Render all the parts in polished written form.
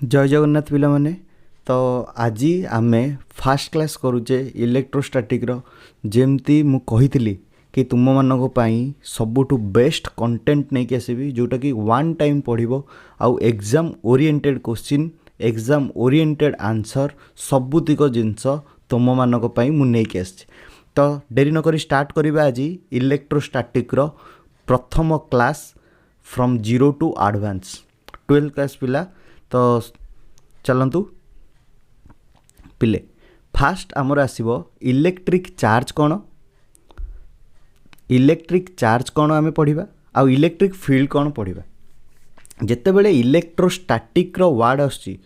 जय जगन्नाथ पिला माने। तो आज आम फास्ट क्लास करुचे इलेक्ट्रोस्टैटिक जेमती मु कही कि तुम मानक सबुठु बेस्ट कंटेंट नहीं कि आसबि जोटा कि वन टाइम पढ़ो आउ exam oriented question exam oriented answer सबुतिक जिनस तुम मानक मु नहीं आसी। तो डेरी नक स्टार्ट करवा आज इलेक्ट्रोस्टैटिक प्रथम class from zero to advance 12th class पिला। तो चलतु पिले फास्ट आमर आसब इलेक्ट्रिक चार्ज कौन इलेक्ट्रिक चार्ज कौन आम पढ़ा आउ इलेक्ट्रिक फील्ड कौन पढ़ा। जिते बड़े इलेक्ट्रोस्टैटिक वर्ड आसची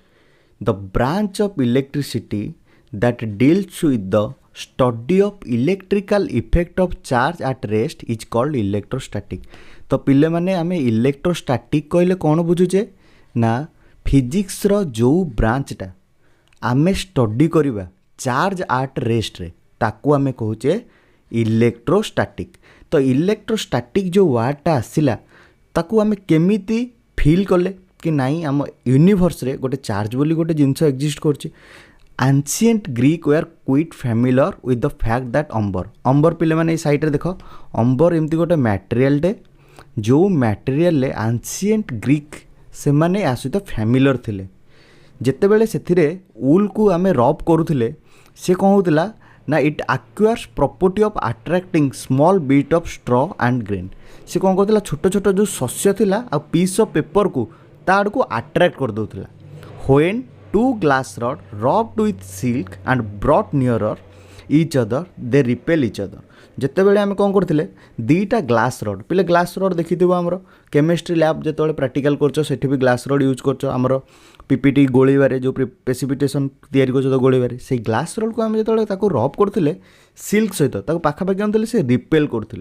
the branch of electricity that deals with the study of electrical effect of charge at rest is called electrostatic. तो पिले माने आम इलेक्ट्रोस्टैटिक कहले कौन बुझुचे ना फिजिक्स रो जो ब्रांचटा आमे स्टडी करिबा चार्ज एट रेस्ट रे ताकू आमे कहूचे इलेक्ट्रोस्टैटिक। तो इलेक्ट्रोस्टैटिक जो वर्डटा आसिला ताकू आमे केमिति फील कले कि नाई आम यूनिवर्स रे गोटे चार्ज बोली गोटे जिनस एग्जिस्ट करछि। Ancient Greek were quite familiar with the fact that amber पिले माने साइड रे देखो अंबर एमती गोटे मटेरियल टे जो मटेरियल ले एंशिएंट ग्रीक से माने आ सहित फैमिलियर थिले। जेतेबेले सेथिरे उल को आमे रब करूथिले से कौन होतिला ना it acquires property of attracting small bit of straw and grain. से कौन करथिला छोट छोट जो शस्य थिला आ पीस ऑफ पेपर को ताड़ को अट्रैक्ट कर दोथिला। When two glass rod rubbed with silk and brought nearer each other they repel each other. जितेबाला आम कौन करते दीटा ग्लास रड पिले ग्लास रड देखी आमर केमिस्ट्री लैब जो प्रैक्टिकल कर भी ग्लास रड यूज कर पीपीटी गोलेबारे जो प्रेसिपिटेशन तैयारी कर गोलेबारे से ग्लास रड को आम जो रब करते सिल्क सहित पाखापाखि आनुले से रिपेल करते।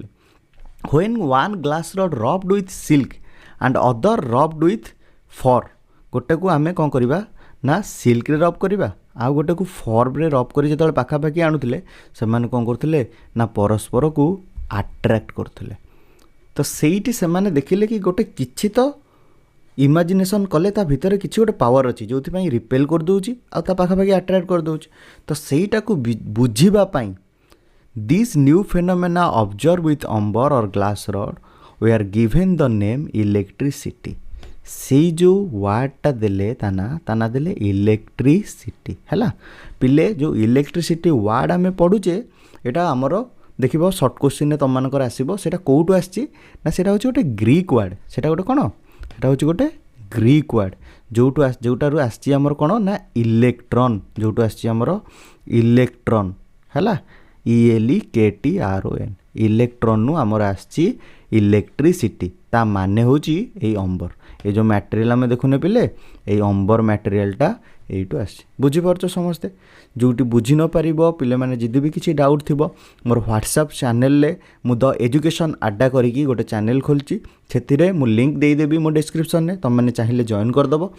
When one glass rod rubbed with silk and other rubbed with fur गोटे को आम कौन करवा ना सिल्क रे रब करवा आउ गोटे को फॉर्म रे रब कर जो पाखापाखि आणुले से कौन करते ना परस्पर को अट्रैक्ट करते। तो सेठी से देखिले कि गोटे किछि तो इमेजिनेशन कले ता भितर किछि गोटे पावर अच्छी जो रिपेल कर दूची आ पाखापाखि अट्रैक्ट कर दूची। तो सेटा को बुझीबा पई this new phenomena observe with amber और glass rod we are given the name electricity. से जो वार्डटा देले ताना देले इलेक्ट्रिसिटी है पिले। जो इलेक्ट्रिसिटी वार्ड आम पढ़ुचे यहाँ आमर देखो सर्ट क्वेश्चन तुम मानकर आसो से कौटू आसी ना गोटे ग्रीक वार्ड से गोटे कौन से गोटे ग्रीक वार्ड जोटारू आसी आमर कौन ना इलेक्ट्रॉन जोटू आसी आमर इलेक्ट्रॉन है ELEKTRON इलेक्ट्रॉन नु आमर आसी इलेक्ट्रिसिटी ता माने होची ए अंबर ये जो मटेरियल आम देखुने पिले ये अंबर मटेरियलटा यू आसी बुझीपार समस्ते जोटी बुझी न पार पिले माने जदि भी किसी डाउट थी मोर व्हाट्सएप चैनल मु द एजुकेशन अड्डा करी गोटे चैनल खोलची से मु लिंक देदेवी मो डिस्क्रिप्शन में तुम मैंने चाहिए जॉइन करदेव।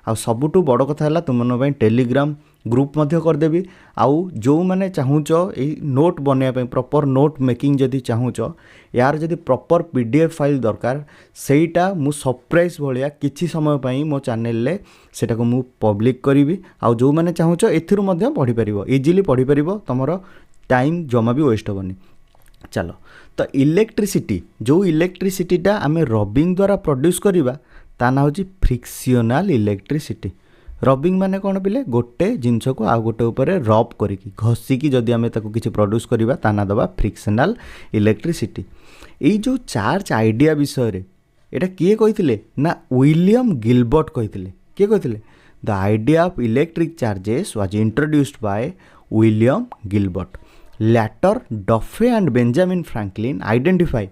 आ सबुठु बड़ कथा है तुम मन टेलीग्राम ग्रुप मध्य करदेवी। आउ जो मैंने चाहूच ये नोट बनवाई प्रॉपर नोट मेकिंग जदि चाहूच यार जदि प्रॉपर PDF फाइल दरकार सेटा मु सरप्राइज भाया किछि समय पई मो चैनल सेटा को मु पब्लिक करी। आउ जो मैंने चाहूच एथिरु मध्य पढ़ी परिबो इजीली पढ़ी परिबो तुमरो टाइम जमा भी वेस्ट होबनी। चलो तो इलेक्ट्रिसिटी जो इलेक्ट्रिसिटीटा आम रबिंग द्वारा प्रोड्यूस करवा ता ना होची फ्रिक्शनल इलेक्ट्रिसिटी। रबिंग माने कौन पिले गोटे जिनस को आउ गोटे ऊपर रब करिकी घसीकी जदि आम किसी प्रोड्यूस करवा ता ना दबा फ्रिक्शनल इलेक्ट्रिसिटी। ये जो चार्ज आइडिया विषय रे एटा किए कहिथिले ना विलियम गिलबर्ट कहिथिले। किए कहिथिले the idea of electric charges was introduced by William Gilbert. Later, Duffy and Benjamin Franklin identify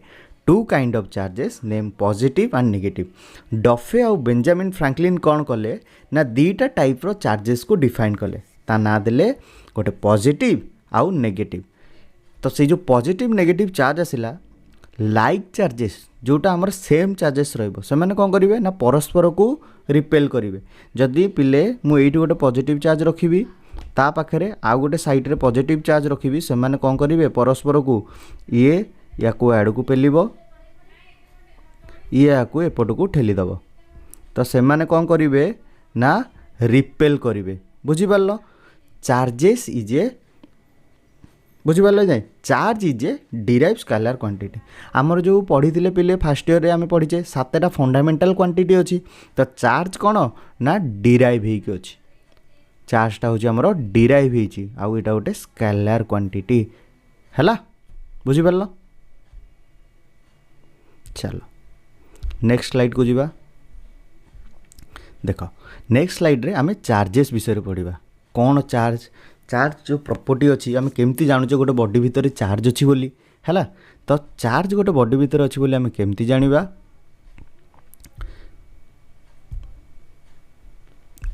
two kind of charges named positive and negative. Duffy और Benjamin Franklin कौन कले ना दीटा टाइप रो चार्जेस को define कले ता ना देले गोटे पॉजिटिव आउ नेगेटिव। तो से जो पॉजिटिव नेगेटिव चार्ज आसिला लाइक चार्जेस जोटा आमर सेम चार्जेस रहिबो से माने कौन करिवे ना परस्पर को रिपेल करिवे। जदि पिले मु एठी गोटे पॉजिटिव चार्ज रखिबी ता पाखरे आउ गोटे साइड रे पॉजिटिव चार्ज रखिबी से माने कौन करिवे परस्पर को ये या को आड़ को पेलिबो ये या को एपट को ठेली दबो। तो से माने कौन करिवे ना रिपेल करेंगे बुझिपार चार्जेस इज ए बुझिपार जाए charge is a derive scalar quantity आमर जो पढ़ी पे फास्ट ईयर आम पढ़ीचे 7टा फंडामेंटाल क्वांटिटी अच्छी तो चार्ज कौन ना डिराइव होगी अच्छी चार्जटा हूँ आमर डिराइव होती आउ यहाँ गोटे स्केलार क्वांटिटी है बुझिपार चलो नेक्स्ट स्लाइड को जीवा देख नेक्स्ट स्लाइड रे आमे चार्जेस विषय पढ़ा कौन चार्ज चार्ज जो प्रॉपर्टी अच्छी आम केमती जानूचे गोटे बॉडी भितर चार्ज अच्छी बोली है तो चार्ज गोटे बॉडी भितर अच्छी बोली आम केमती जानिबा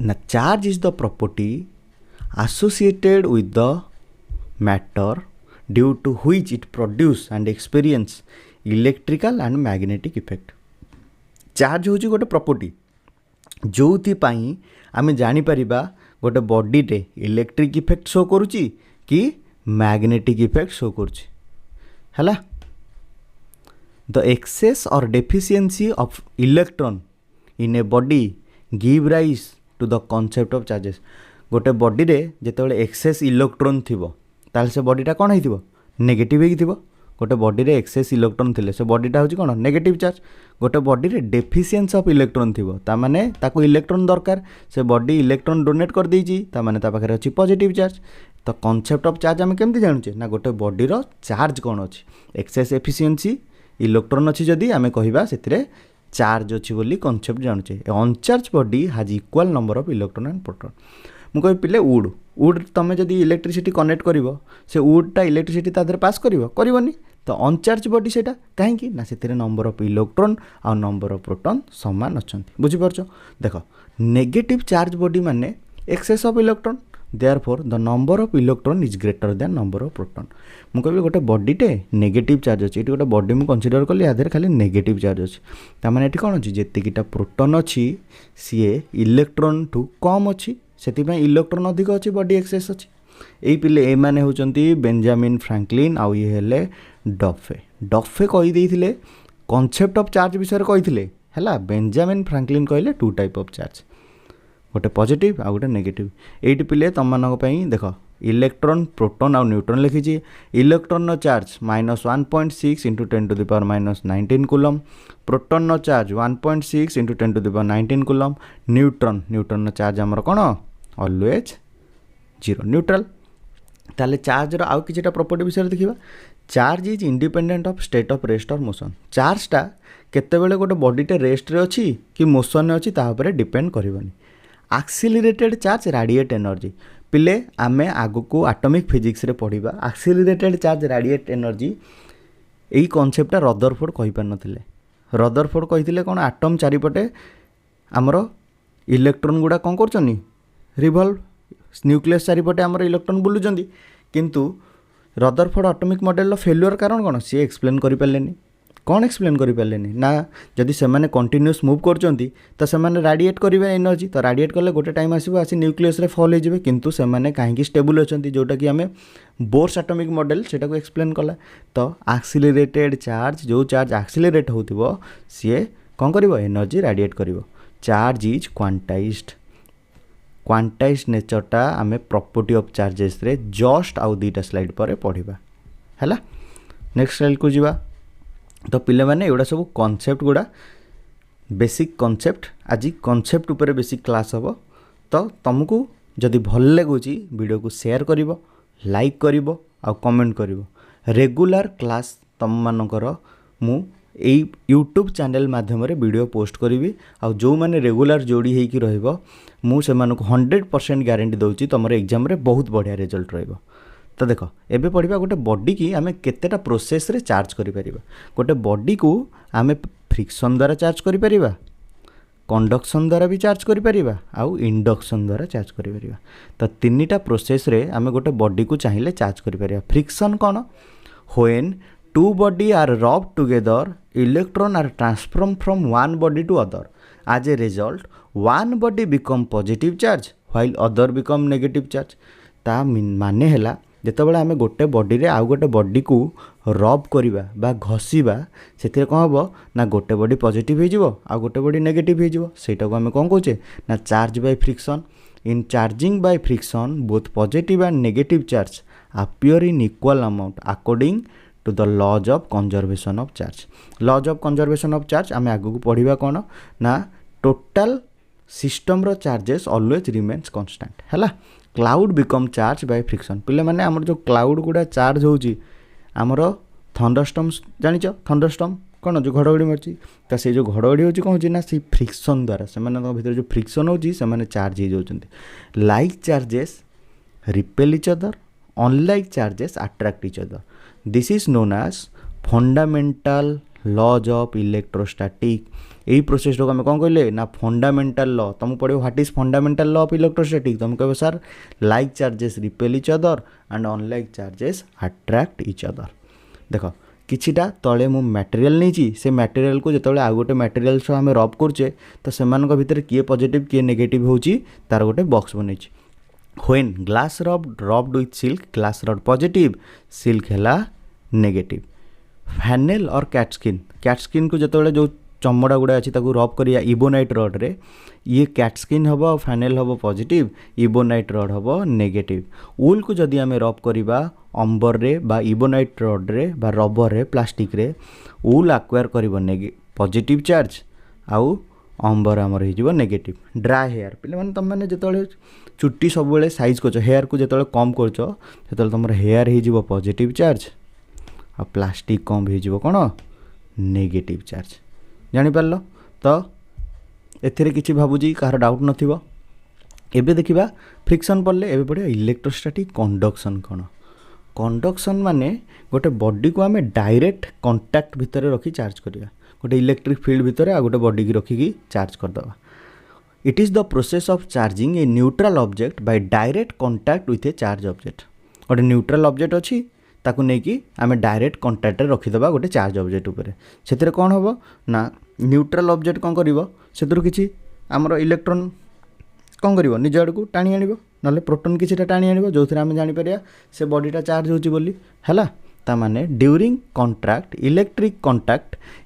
ना charge is the property associated with the matter due to which it produce and experience electrical and magnetic effect charge हूँ गोटे प्रॉपर्टी जो आम जापर गोटे बॉडी रे इलेक्ट्रिक इफेक्ट शो करुच्ची कि मैग्नेटिक इफेक्ट शो करुच्ची है द एक्सेस और deficiency of electron in a body give rise to the concept of charges गोटे बॉडी रे जेतेबेले एक्सेस इलेक्ट्रॉन थिबो ताल से बॉडीटा कौन होइथिबो नेगेटिव होइथिबो गोटे बॉडी रे एक्सेस इलेक्ट्रॉन थिले से बॉडीटा होची कौन नेगेटिव चार्ज गोटे बॉडी रे डेफिशिएंसी ऑफ इलेक्ट्रॉन थिबो ता माने ताको इलेक्ट्रॉन दरकार से बॉडी इलेक्ट्रॉन डोनेट कर देइची ता माने ता पाखरे अछि पॉजिटिव चार्ज तो कॉन्सेप्ट ऑफ चार्ज आम केमती जानूचे ना गोटे बॉडी रो चार्ज कौन अछि एक्सेस एफिशिएंसी इलेक्ट्रॉन अछि जदी आमे कहिबा सेतिरे चार्ज अछि बोली कॉन्सेप्ट जानूचे uncharge body has equal number of electron and proton मुझे पिले वुड तुम जब इलेक्ट्रिसिटी कनेक्ट कर से वुडटा इलेक्ट्रिसिटी तादर पास करनी तो अनचार्ज बॉडी से कहीं ना से नंबर ऑफ इलेक्ट्रॉन आ नंबर ऑफ प्रोटॉन सामान अच्छा बुझीपार देख नेगेटिव चार्ज बॉडी माने excess of electron therefore the number of electron is greater than number of proton मुझे कहबी गोटे बॉडीटे नेगेटिव चार्ज अच्छी ये गोटे बॉडी मुझे कनसीडर कली आधे खाली नेगेटिव चार्ज अच्छी ताने ये कौन अच्छी जीटा प्रोटॉन अच्छी सी इलेक्ट्रॉन ठू कम अच्छी से इलेक्ट्रॉन अधिक अच्छी बॉडी एक्सेस अच्छी यही पिले ए माने होचंती बेंजामिन फ्रैंकलिन आउ ये हेले डफे कहीदे कॉन्सेप्ट ऑफ चार्ज विषय कही है बेंजामिन फ्रैंकलिन कहले 2 टाइप ऑफ चार्ज गोटे पॉजिटिव आ गोटे नेगेटिव एटी पिले तुम मानक देख इलेक्ट्रॉन प्रोटॉन आउ न्यूट्रॉन लिखी electron charge -1.6 into 10⁻⁻19 coulomb proton charge 1.6 into 10⁻19 coulomb neutron charge आमर कौन ऑलवेज 0 न्यूट्रल ताले चार्ज रो आउ किछटा प्रॉपर्टी विषय देखिबा charge is independent of state of rest और मोशन चार्जटा केतेबेले गोटे बॉडीटे रेस्ट रे अछि कि मोशन रे अछि ता ऊपर डिपेंड करबनी एक्सिलरेटेड चार्ज रेडिएट एनर्जी पिले आमे आगु को एटॉमिक फिजिक्स रे पढ़िबा एक्सिलरेटेड चार्ज रेडिएट एनर्जी एई कॉन्सेप्टटा रदरफोर्ड कहि पार नथिले रदरफोर्ड कहिथिले कोन एटम चारिपटे आमर इलेक्ट्रॉन गुडा कोन करचनी रिवॉल्व न्यूक्लियस चारिपटे आमर इलेक्ट्रॉन बुलुचंदी किंतु रदरफोर्ड एटॉमिक मॉडल फेल्युअर कारण कोन सी एक्सप्लेन करि पारलेनी कौन एक्सप्लेन करें ना जदि से कंटिन्यूस मूव करचंती तो से रेडिएट करेंगे एनर्जी तो रेडिएट कले गोटे टाइम आसो आसी न्यूक्लियस रे फॉल हो किंतु से कहीं स्टेबल अच्छा जोटा कि आम बोर्स एटॉमिक मॉडल सेटा को एक्सप्लेन कला तो एक्सिलरेटेड चार्ज जो चार्ज एक्सिलरेट होतिबो सी कौन कर एनर्जी रेडिएट कर चार्ज इज क्वांटाइज्ड नेचरटा आम प्रॉपर्टी ऑफ चार्जेस रे जस्ट आउ 2टा स्लाइड पर पढ़ा है नेक्स्ट स्लाइड को जीवा तो पिले माने एगुड़ा सब कॉन्सेप्ट गुड़ा बेसिक कॉन्सेप्ट आज कॉन्सेप्ट उपर बेसिक क्लास हम तो तुमको जदि भल लगुच वीडियो को शेयर करिवो लाइक करिवो आ कमेंट करिवो रेगुलर क्लास तुम मानकर मु एई यूट्यूब चैनल माध्यम रे वीडियो पोस्ट करी आ जो माने रेगुलर जोड़ी होइकी रहइबो मु से मानको 100% गारंटी दउची तुमर एग्जाम रे बहुत बढ़िया रिजल्ट रहइबो तो देख एबे पढ़िबा गोटे बॉडी की आमे केतेटा प्रोसेस रे चार्ज करि परिबा गोटे बॉडी को आमे फ्रिक्शन द्वारा चार्ज करि परिबा कंडक्शन द्वारा भी चार्ज करि परिबा आउ इंडक्शन द्वारा चार्ज करि परिबा तो 3टा प्रोसेस रे आमे गोटे बॉडी को चाहिए चार्ज करि परिबा फ्रिक्शन कोन when 2 body are rub together electron are transform from one body to other as a result one body become positive charge while other become negative charge ता माने हैला ଯେତେବେଳେ ଆମେ ଗୋଟେ ବଡ଼ିରେ ଆଉ ଗୋଟେ ବଡ଼ିକୁ ରବ୍ କରିବା ବା ଘଷିବା ସେଥିରେ କ'ଣ ହେବ ନା ଗୋଟେ ବଡ଼ି ପଜିଟିଭ୍ ହେଇଯିବ ଆଉ ଗୋଟେ ବଡ଼ି ନେଗେଟିଭ୍ ହେଇଯିବ। ସେଇଟାକୁ ଆମେ କ'ଣ କହୁଛେ ନା charge Bai friction. In charging by friction, both positive and negative charge appear in equal amount according to the laws of conservation of charge. Laws of conservation of charge आमे आगु को पढ़िबा कोन ना total system रो charges always remains constant हैला। Cloud become charged by friction। पिले माने हमर जो cloud गुडा charge होउची हमर thunderstorm जानिचो thunderstorm कौन जो घड़घड़ी मार्ची तो से जो घड़घड़ी होची कौन ना से फ्रिक्शन द्वारा से भीतर जो फ्रिक्शन होची से माने चार्ज हो जाउछन्ती। Like charges repel each other, unlike charges attract each other. This is known as fundamental laws of electrostatic. यही प्रोसेस को आम कौन कहले ना फंडामेंटल लॉ। तुम पढ़ो what is fundamental law of electrostatic. तुम कह sir like charges repel each other and unlike charges attract each other. देख किछिटा तले मु मटेरियल नहीं से मटेरियल को जिते आउ गोटे मटेरियल सह आम रब करचे तो से भितर किए पॉजिटिव किए नेगेटिव होची तार गोटे बॉक्स बन। When glass rubbed with silk glass rod positive silk हैला नेगेटिव। फैनेल और कैटस्किन को जिते जो चमड़ा गुड़ा अच्छी रब करिया इबोनाइट रड रे ये कैटस्किन हम और फैनेल हम पॉजिटिव इबोनाइट रड हम नेगेटिव। वूल को जदि आम रब करवा अंबर रे बा इबोनाइट रड रे बा रबर रे प्लास्टिक रे वूल आक्वायर कर पॉजिटिव चार्ज आउ अंबर आमर हो नेगेटिव। ड्राई हेयर पे मैंने तुम मैंने जो चुट्टी सब साइज कर हेयर को जो कम कर तुम हेयर हो पॉजिटिव चार्ज आ प्लास्टिक कम हो कौन नेगेटिव चार्ज। जानीपार तो एथिरे किछि भाबुजी कहार डाउट नथिबो। एबे देखिबा फ्रिक्शन पड़ले एबे पड़े इलेक्ट्रोस्टैटिक कंडक्शन कौन। कंडक्शन माने गोटे बॉडी को आम डायरेक्ट कांटेक्ट भितर रखी चार्ज करिया गोटे इलेक्ट्रिक फील्ड भितर आ गोटे बॉडी की रखिकी चार्ज करदबा। It is the process of charging a neutral object by direct contact with a charge object. गोटे न्यूट्रल ऑब्जेक्ट अच्छी ताकू नहीं आम डायरेक्ट कंटाक्ट रखीदबा गोटे चार्ज ऑब्जेक्ट उपरे से कौन हम ना न्यूट्रल ऑब्जेक्ट कौन कर से किसी आमर इलेक्ट्रॉन कौन कर निज आड़ को टाणी आण ना प्रोटोन किसी टाणी आण जो आम जापर से बॉडीटा चार्ज होगा ता माने during contract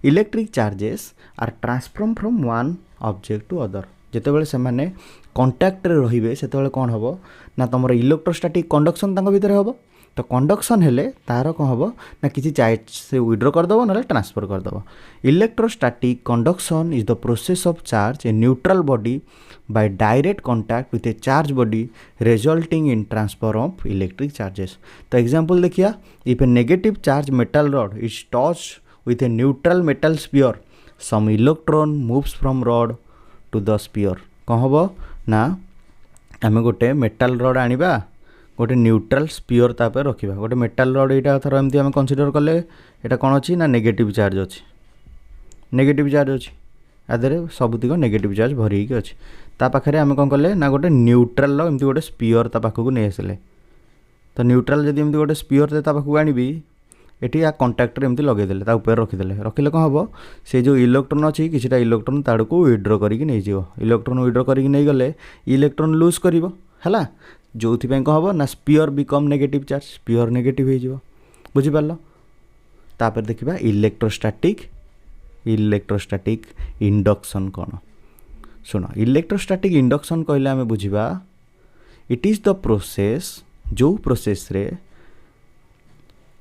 electric charges are transform from one object to other. जितेबाला से माने कंटाक्ट रे से कौन हम ना तुम इलेक्ट्रोस्टैटिक कंडक्शन भितर हम तो कंडक्शन हेले तार कौन हम ना किसी चार्ज से विड्रॉ करदेव ना ट्रांसफर करदेव। Electrostatic conduction is the process of charge a neutral body by direct contact with a charge body resulting in transfer of electric charges. तो एग्जांपल देखिया if a negative charge metal rod is touched with a neutral metal sphere some electron moves from rod to the sphere. कौन हम ना आम गोटे metal rod आनिबा गोटे neutral spear तापर रखा गोटे मेटल रॉड यहाँ थर एमती आम कनसीडर कले यहाँ कौन अच्छी ना नेगेटिव चार्ज अच्छी अच्छी आधे सबुतिक नेगेटिव चार्ज भरी अच्छी ता पाखे आम कौन कले ना गोटे न्यूट्रल एमती गोटे स्पीयर ता पाखक नहीं आसिले तो न्यूट्रल जब एमती गोटे स्पीयर ता पाखक आनी एटी आ कंटाक्टर एमती लगेदेले ता ऊपर रखीदे रखिले कौन हम से जो इलेक्ट्रॉन अच्छी किसी इलेक्ट्रॉन ताड़ को विड्रॉ करके इलेक्ट्रॉन विड्रॉ करके नहीं गले इलेक्ट्रॉन लूज कर है जो कौन हम ना sphere become negative charge sphere negative हो बुझीपार। तापर देखिबा इलेक्ट्रोस्टैटिक इंडक्शन कौन। सुनो इलेक्ट्रोस्टैटिक इंडक्शन कहले आम बुझीबा इट इज द प्रोसेस जो प्रोसेस रे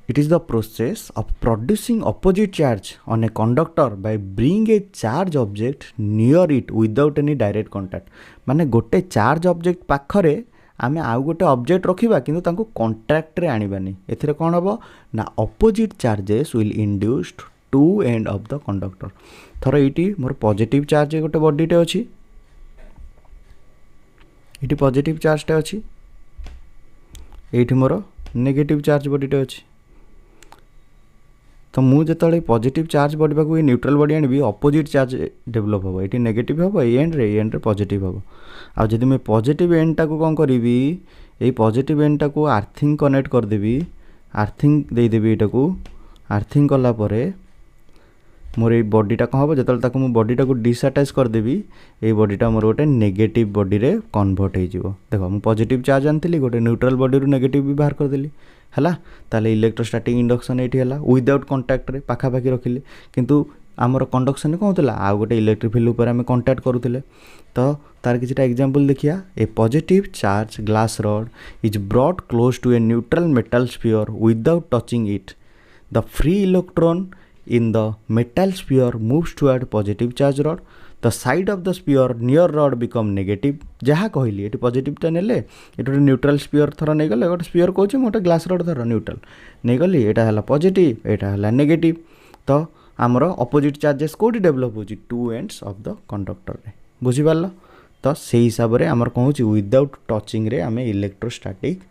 it is the process of producing opposite charge on a conductor by bring a charge object near it without any direct contact. माने गोटे charge object पाखरे आमे आउ गोटे ऑब्जेक्ट रखिबा किंतु तांको कांटेक्ट रे आनिबानी एथिरे कोन हबो ना opposite charges will induced to end of the conductor. थर एटी मोर पॉजिटिव चार्ज गोटे बॉडीटे अछि एटी पॉजिटिव चार्जटे अछि एटी मोर नेगेटिव चार्ज बॉडीटे अछि तो मुझे पॉजिटिव चार्ज बढ़ा को न्यूट्रल बॉडी आनी अपोजिट चार्ज डेभलप हम ये नेगेटिव हम एंड रे पॉजिटिव हम आ जदि मैं पॉजिटिव एंड टाको कौन करी ये पॉजिटिव एंड टाको आर्थिंग कनेक्ट करदेवी आर्थिंग देदेवी यहाँ को आर्थिंग कलापर मोर ये बॉडीटा कौन हम जो मुझे बॉडीटा को डिसअटैच करदेवी ये बॉडीटा मोर गोटे नेगेटिव बॉडी रे कन्वर्ट हो देख मुझे पॉजिटिव चार्ज आनी गोटे न्यूट्रल बॉडी रू नेगेटिव भी बाहर करदेली है ताले इलेक्ट्रोस्टैटिक इंडक्शन ये विदाउट कंटाक्ट रे पाखापाखि रखिले किंतु आमर कंडक्शन कौन होता आ गोटे इलेक्ट्रिक फील्ड उपर आम कंटाक्ट करूले तो तार किसी एग्जांपल देखिया a positive charge glass rod is brought close to a neutral metal sphere without touching it the free electron in the metal sphere moves toward positive charge rod the side of the sphere near rod become negative जहाँ कहली ये positive टा नेले ये गोटे neutral spear थर नहीं गले गोटे स्पीयर कहूँ मोटे ग्लास रड थर न्यूट्रल नहीं गली यहाँ है पॉजिटिव यहाँ है नेगेटिव तो आमर अपोजिट चार्जेस कौटी डेभलप होची two ends of the conductor रे बुझिपारल तो से हिसाब से आमर कौन हो विदाउट टचिंग रे आम इलेक्ट्रोस्टैटिक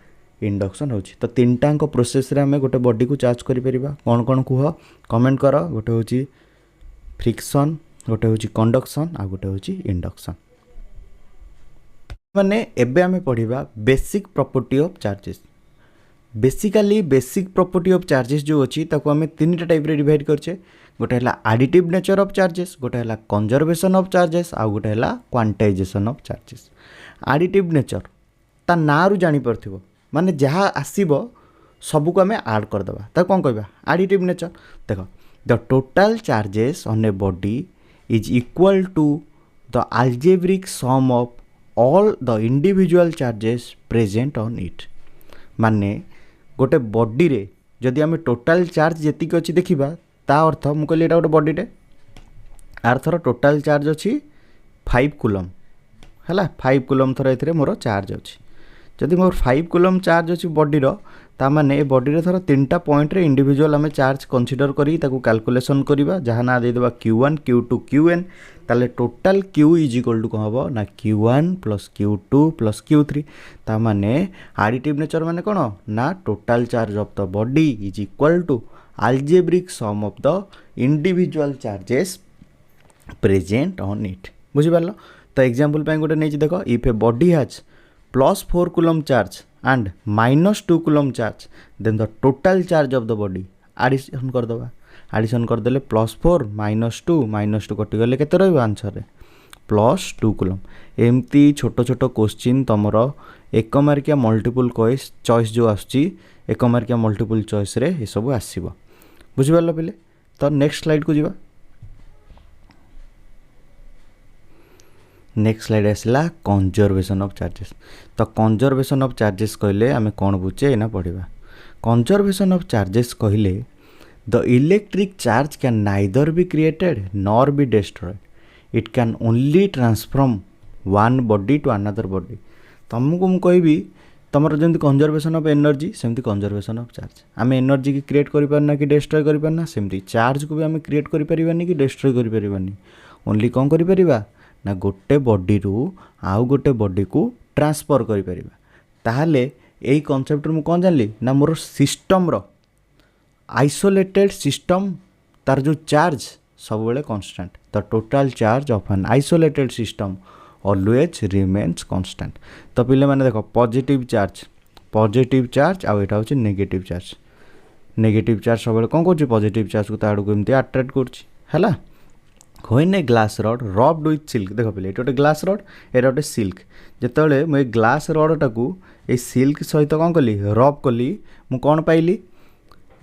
इंडक्शन हो तो तीन टाक प्रोसेस रे आम गोटे बॉडी को चार्ज करि परिबा कौन कौन कह कमेंट कर गोटे हूँ फ्रिक्शन गोटे हूँ कंडक्शन आ गोटे हूँ इंडक्शन माने एबे आम पढ़ा basic property of charges basically basic property of charges जो अच्छी ताको आम तीन टाइप रे डिवाइड करछे गोटे है एडिटिव नेचर ऑफ चार्जेस गोटे है कंजर्वेशन ऑफ चार्जेस आ गोटे है quantization of charges additive nature ता ना रु जानी परथिबो माने जहाँ आसीबो सबू को आम आड करदबा ता कौन कहबा एडिटिव नेचर देख the total charges on a body is equal to the algebraic sum of all the individual charges present on it माने गोटे बॉडी रे जदि आम टोटल चार्ज जेतिक अच्छी देखा ता अर्थ मुझे कहली गोटे बॉडीटे आर टोटल चार्ज अच्छी 5 कूलम है 5 कूलम थर ए मोर चार्ज अच्छी जदि मोर 5 कूलम चार्ज अच्छी बॉडीर ताने ये बॉडी थर 3टा पॉइंट रे इंडिविजुअल आम चार्ज कंसीडर करी कैलकुलेसन करवा जहाँ ना देदेबा Q1 Q2 Qn ताले total Q is equal to कौन हम ना Q1 plus Q2 plus Q3 ताने एडिटिव नेचर माने कौन ना total charge of the body is equal to algebraic sum of the individual charges present on it बुझिपारल तो एग्जांपल गोटे नहीं देख if a body has +4 coulomb charge and -2 coulomb charge then the total charge of the body addition करदबा addition करदेले +4 -2 कटिगले केते रहइबो आंसर रे +2 कूलम एमती छोट छोट क्वेश्चन तुमर एक मार्किया मल्टीपल चॉइस जो आसची एक मार्किया मल्टीपल चॉइस रे ये सब आसीबो बुझिपारल पिले तो नेक्स्ट स्लाइड को जीवा नेक्स्ट स्लाइड आसला कंजर्वेशन ऑफ चार्जेस तो कंजर्वेशन ऑफ चार्जेस कहले आम कौन बुझे एना पढ़ा कंजर्वेशन ऑफ चार्जेस कहले the electric charge can neither be created nor be destroyed it can only transform one body to another body तुमको मुझे कहबी तुम जमी कंजर्वेशन ऑफ एनर्जी सेमती कंजर्वेशन ऑफ चार्ज आम एनर्जी की क्रिएट करना कि डिस्ट्रॉय करना सेमती चार्ज को भी आम क्रिएट करें कि डिस्ट्रॉय करें ओनली कौन करें ना गोटे बॉडी रू आउ गोटे बॉडी को ट्रांसफर करें ताहले यही कॉन्सेप्ट मु कौन जानली ना मोर सिस्टम रो आइसोलेटेड सिस्टम तार जो चार्ज सब बेले constant the total charge of an isolated system always remains constant तो पिले माने देखो पॉजिटिव चार्ज आउ एटा होची नेगेटिव चार्ज सब बेले कौन कर पॉजिटिव चार्ज को ताड़ को एमती अट्रैक्ट करछि हैला when a glass rod rubbed with silk देख पे ये गोटे ग्लास रड एटा गोटे सिल्क जिते मुझे ग्लास रडटा को ये सिल्क सहित कौन कली रब कली मु कौन पाइली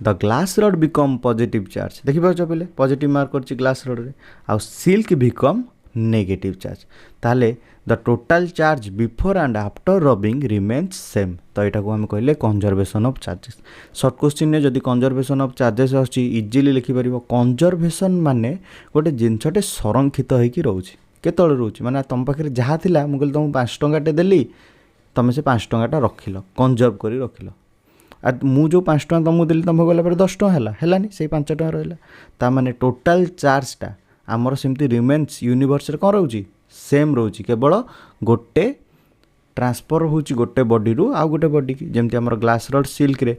the glass rod become positive charge देखिए पे पॉजिटिव मार्क कर ग्लास रड रे आउ सिल्क बिकम नेगेटिव चार्ज ताले the total charge before and after rubbing remains same तो यहाँ को आम कहले conservation of charges short question ने जदि कंजर्वेशन ऑफ चार्जेस आछि इजिली लिखिपर कंजर्वेशन माने गोटे जिनसटे संरक्षित होइकी रोचे केतळे रोचे माने तुम पाखे जहाँ थिला मु कहली तुमको 5 टंकाटे देली तुम से 5 टंकाटा रखिल कंजर्व करी रखिल आ मु जो 5 टंका तुमको देली तुम गला पर 10 टंका हैलानी से 5 टंका रहिला ता माने टोटाल चार्जटा आमर सेमती रिमेन्स यूनिवर्स रे कौन रोची सेम रोची केवल गोटे ट्रांसफर होची गोटे बॉडी रू आ गोटे बॉडी की जेमती आमर ग्लास रड सिल्क रे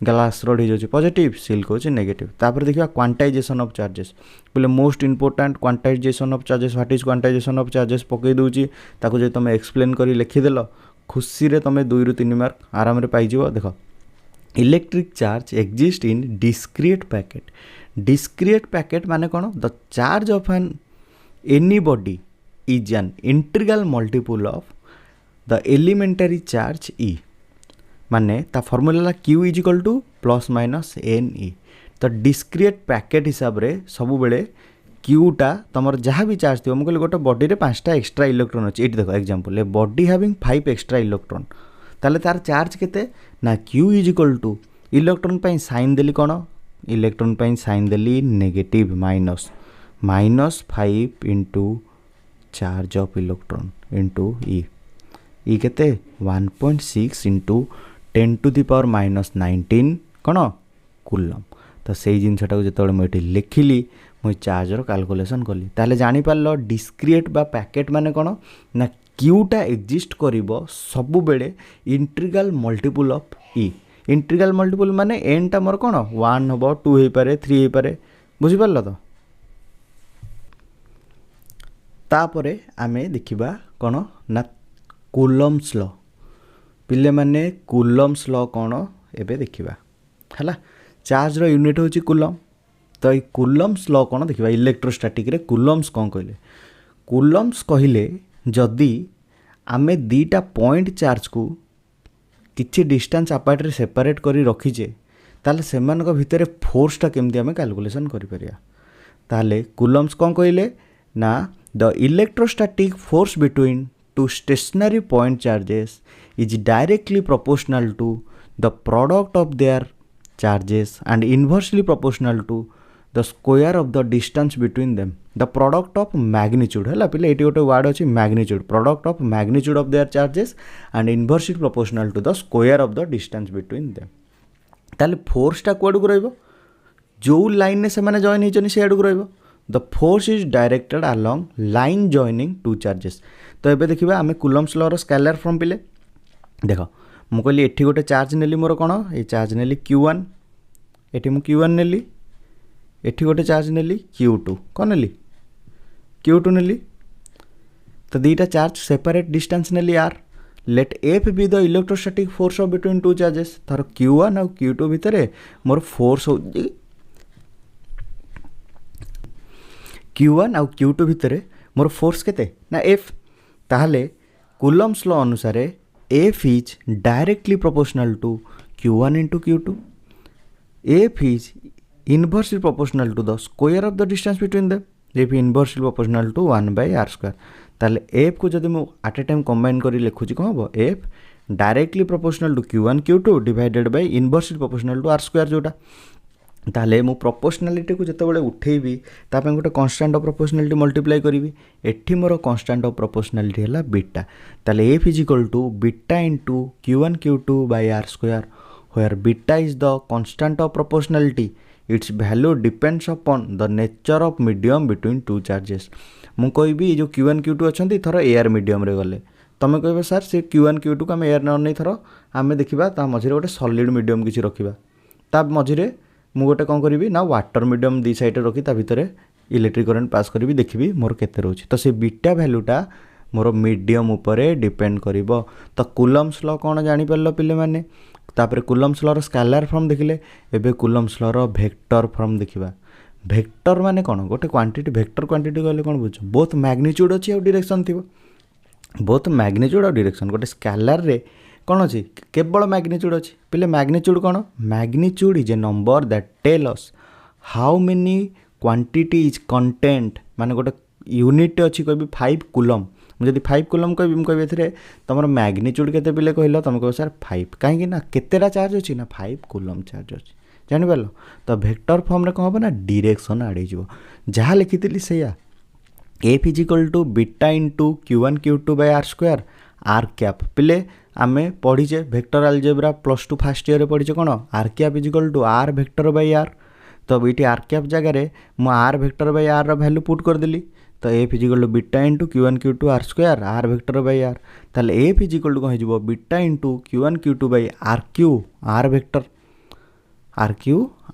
ग्लास रड हो पॉजिटिव सिल्क होची नेगेटिव तापर देखिबा क्वांटाइजेशन ऑफ चार्जेस बोले most important quantization of charges what is quantization of charges पकई दूची ताको जे तुम एक्सप्लेन करी लिखिदेल खुशी रे तुम 2 ରୁ 3 मार्क आराम रे पाई जिवो देखो electric charge exist in discrete packet discrete packet माने कौन the charge of an any body is an integral multiple of the elementary charge e माने ता formula q is equal to plus minus n e. तो discrete packet हिसाब रे सब बेले क्यूटा तुम जहाँ भी चार्ज थी मुझे गोटे बॉडी रे 5टा एक्सट्रा इलेक्ट्रॉन अच्छी ये देख example a body having 5 extra electron ताले तार चार्ज केते ना q is equal to electron पाई साइन देली कौन इलेक्ट्रॉन पाई साइन देली negative minus minus 5 into charge of electron into e केते 1.6 into 10 to the power minus 19 कौन कूलम। तो से जिनटा जो मुझे लिखिली मुझे चार्जर कैलकुलेशन कली ताले जानी पारल डिस्क्रिएट बा पैकेट माने कौन ना क्यूटा एग्जिस्ट करिवो सबु बेले integral multiple of E. Integral multiple माने एन टा मोर कौन 1 हबो 2 हे पारे 3 हे पारे बुझी पारल। तो तापरे आमे देखिबा कौन ना कूलम्स लॉ पिले माने कूलम्स लॉ कौन एबे देखिबा हला चार्ज रो यूनिट होची कूलम। तो ये कूलम्स लॉ कौन देखिबा इलेक्ट्रोस्टैटिक रे कूलम्स कौन कहले कूलम्स कहले जदि आमे दीटा पॉइंट चार्ज को किछि डिस्टेंस अपार्ट रे सेपरेट करी रखीचे ताले सेमान को भितरे फोर्सटा केमती आमे कैलकुलेशन करि परिया ताले कूलम्स कौन कहले ना the electrostatic force between two stationary point charges is directly proportional to the product of their charges and inversely proportional to the square of the distance between them the product of magnitude है पे ये गोटे word अच्छी magnitude product of magnitude of their charges and inversely proportional to the square of the distance between them। ताले फोर्सटा कुआडू रहिबो जो line ने से माने जॉइन होइछनी से आडू रहिबो the force is directed along line joining two charges. तो एबे देखिबा आमे कूलम्स लॉ रो स्केलर फॉर्म पिले देखो मु कहली एठी गोटे चार्ज नेली मोर कौन ये चार्ज नेली Q1 एठी मु Q1 नेली एठी गोटे चार्ज नेली Q2 कौन नेली Q2 नेली। तो दीटा चार्ज सेपरेट डिस्टेंस नेली r let f be the electrostatic force of between two charges थर Q1 और Q2 भितर मोर फोर्स हो Q1 और Q2 भितर मोर फोर्स केते ना F ताहले कूलम्स लॉ अनुसार F is directly proportional to Q1 into Q2. F is inversely proportional to the square of the distance between them. F inversely proportional to 1 by r square. ताले F को जब मैं at a time combine करी लिखुची कौन हो F directly proportional to Q1 Q2 divided by inversely proportional to r square जोटा ताले मु प्रोपोर्शनालिटी को जिते बड़े उठेबी तापे गोटे कांस्टेंट ऑफ प्रोपोर्शनालिटी मल्टीप्लाई करी एठी मोर कांस्टेंट ऑफ प्रोपोर्शनालिटी है बीटा ताले F is equal to beta into Q1 Q2 by r square where beta is the constant of proportionality its value depends upon the nature of medium between two charges. मु कहबी जो Q1 Q2 अच्छा थर air medium रे गले तुम कह sir से Q1 Q2 को आम एयर नहीं थर आम देखा ता मझे गोटे सॉलिड मीडियम किसी रखा ता मझे मु गोटे कौन करी ना वाटर मीडियम दी साइड रखी ता भितर इलेक्ट्रिक करंट पास करी देखी मोर केते रोची। तो से बीटा वैल्यूटा मोर मीडियम उपरे डिपेंड करिवो। तो कूलम्स लॉ कौन जानि परलो पिले माने तापर कूलम्स लॉ रो स्केलर फॉर्म देखिले एबे कूलम्स लॉ रो वेक्टर फॉर्म देखिबा। वेक्टर माने कौन गोटे क्वांटिटी वेक्टर क्वांटिटी कहले कौन बुझ बोथ मैग्नीट्यूड अच्छी और डायरेक्शन थिबो बोथ मैग्नीट्यूड और डायरेक्शन गोटे स्केलर रे कौन अच्छी केवल मैग्नीट्यूड अच्छी पिले मैग्नीट्यूड कौन magnitude is a number that tell us how many quantity is content माने गोटे यूनिट अच्छी कहबी 5 कूलम मुझे 5 कूलम कहबी कहबी ए तुम मैग्नीट्यूड केते पिले कहल तुम कह सर 5 कहीं ना केतेटा चार्ज अच्छी ना 5 कूलम चार्ज अच्छी जानिपार। तो वेक्टर फॉर्म रे कौन हम ना डायरेक्शन आड़े जहाँ लिखी से f is equal to beta into Q1 Q2 by r square r cap पिले आमे पढ़ीचे वेक्टर अलजेब्रा +2 फर्स्ट ईयर पढ़ीचे कौन r cap is equal to r vector by r. तो ये आर कैप जगह मु r vector by r value put करदेली तो f is equal to beta into Q1 Q2 r square r vector by r ताले F is equal to कौन हो beta into Q1 Q2 by r cube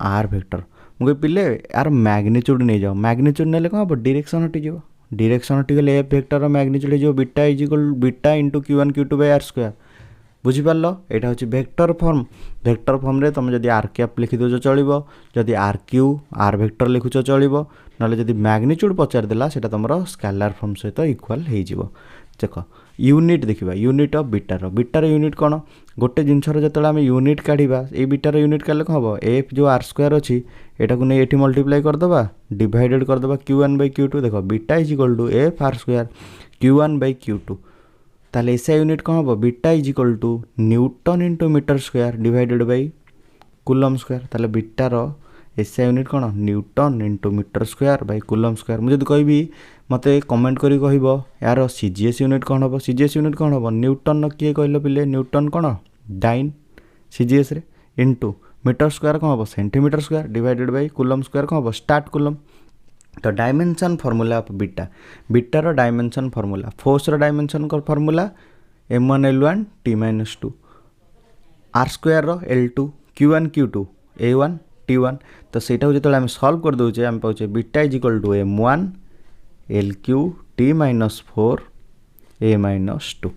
r vector मुझे पिले यार magnitude नहीं जाओ मैग्नीट्यूड नेले कौन हम डायरेक्शन हटिଯିव डायरेक्शन हटिगले एफ वेक्टर मैग्नीट्यूड हो beta is equal to into Q1 Q2 by r square बुझिपार यहाँ हूँ वेक्टर फॉर्म रे तुम जदि आर कैप लिखिदे चलो जदि आर क्यू आर वेक्टर लिखुच चलो ना जदि मैग्नीट्यूड पचारदेला से तुम स्केलार फॉर्म सहित इक्वाल हो देख यूनिट देखा यूनिट ऑफ बीटार यूनिट कौन गोटे जिनसर जो आम यूनिट काढ़ा ये बीटार यूनिट काढ़े कौन हम एफ जो आर स्क्वायर अच्छी एटा को नहीं ये मल्टीप्लाई करदे डिवाइडेड करदे Q1 by Q2 देख beta is equal to F r square Q1 by Q2 ताले एसआई यूनिट कौन हम beta is equal to newton into metre square divided by coulomb square ताले बीटार एसआई यूनिट कौन newton into metre square by coulomb square मुझे कहबी मत comment करी कहब यार सीजीएस यूनिट कौन हम सीजीएस यूनिट कौन हम न्यूटन किए कहल पिले न्यूटन कौन डाइन सीजीएस रे इंटू मीटर स्क्वायर कौन हम centimetre square divided by coulomb square कौन हम स्टार्ट कूलम तो डायमेंशन फॉर्मूला ऑफ बीटार dimension formula force dimension formula m1l1 t-2 r square l2 q1 q2 a1 t1 तो सेटा जो आम सल्व कर दौचे आम पाचे beta is equal to m1 l3 t-4 a-2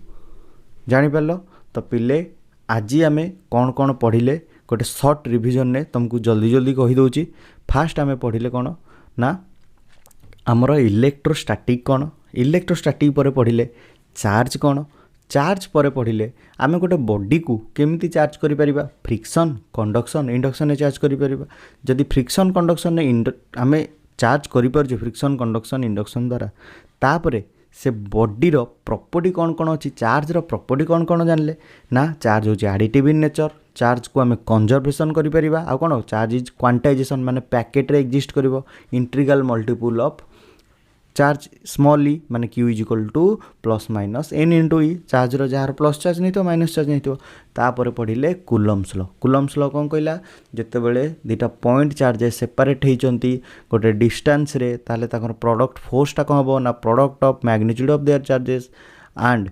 जानीपार तो पिले आज आम कौन कौन पढ़िले गोटे सर्ट रिविजन ने तुमको जल्दी जल्दी कहीदे फास्ट आम पढ़िले कौन ना आमर इलेक्ट्रोस्टैटिक कौन इलेक्ट्रोस्टैटिक पर पढ़िले चार्ज कौन चार्ज पर पढ़िले आम गोटे बॉडी को केमिति चार्ज करि परिबा फ्रिक्शन कंडक्शन इंडक्शन चार्ज करि परिबा जदि फ्रिक्शन कंडक्शन आम चार्ज करि पारजे फ्रिक्शन कंडक्शन इंडक्शन द्वारा तापरे से बॉडी रो प्रॉपर्टी कौन कौन अच्छी चार्ज रो प्रॉपर्टी कौन कौन जानले ना चार्ज होची एडिटिव इन नेचर चार्ज को आम कंजर्वेशन करि परिबा आ कौन चार्ज इज क्वांटाइजेशन माने पैकेट रे एग्जिस्ट करिवो integral multiple of charge small e माने Q is equal to plus minus n into e charge रो जार प्लस चार्ज नहीं तो माइनस चार्ज नहीं तो तापर पढ़िले कूलम्स लॉ कौन कहला जिते बड़े दुटा पॉइंट चार्ज सेपरेट होती गोटे डिस्टेंस रे ताले ताकर प्रोडक्ट फोर्सटा कौन हम ना product of magnitude of their charges and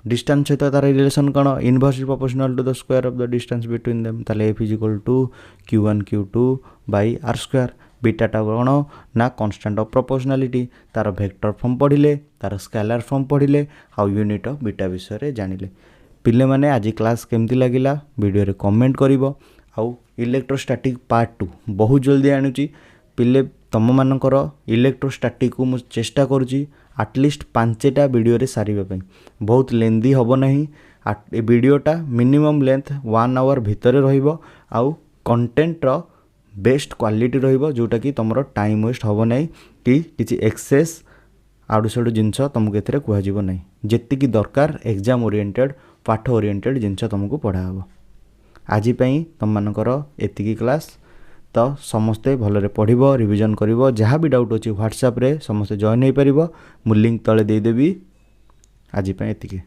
distance सहित तार रिलेशन कौन inversely proportional to the square of the distance between them ताले F is equal to Q1 Q2 by r square बीटाटा कौन ना कांस्टेंट ऑफ प्रोपोर्शनलिटी तार vector form पढ़िले तार स्केलार फॉर्म पढ़िले आउ यूनिट ऑफ बीटा विषय जानिले पिले माने आज क्लास केमती लगिला वीडियो रे कमेंट करिवो आउ इलेक्ट्रोस्टैटिक पार्ट 2 बहुत जल्दी आनुची पिले तुम मानकर इलेक्ट्रोस्टैटिक को मुझे चेष्टा करुँची आटलिस्ट 5टा वीडियो रे सारिबा पई बहुत लेंदी हबो नहीं वीडियोटा मिनिमम लेंथ 1 आवर भितर रहिबो आउ कंटेंट रो बेस्ट क्वालिटी रहिबो जोटा कि तुमरो टाइम वेस्ट हबो नहीं कि किछि एक्सेस आडू साडू जिनस तुमको एथरे कुहा जिवो नहीं जेतिकी दरकार एग्जाम ओरिएंटेड पाठ ओरिएंटेड जिनस तुमको पढ़ा हबो आज पई तुम मानकर एतिकी क्लास तो समस्ते भलरे पढ़िबो रिवीजन करिवो जहाँ भी डाउट अछि व्हाट्सएप रे समस्ते जॉइन होई परिबो मु लिंक तळे देई देबी आज पई एतिकी।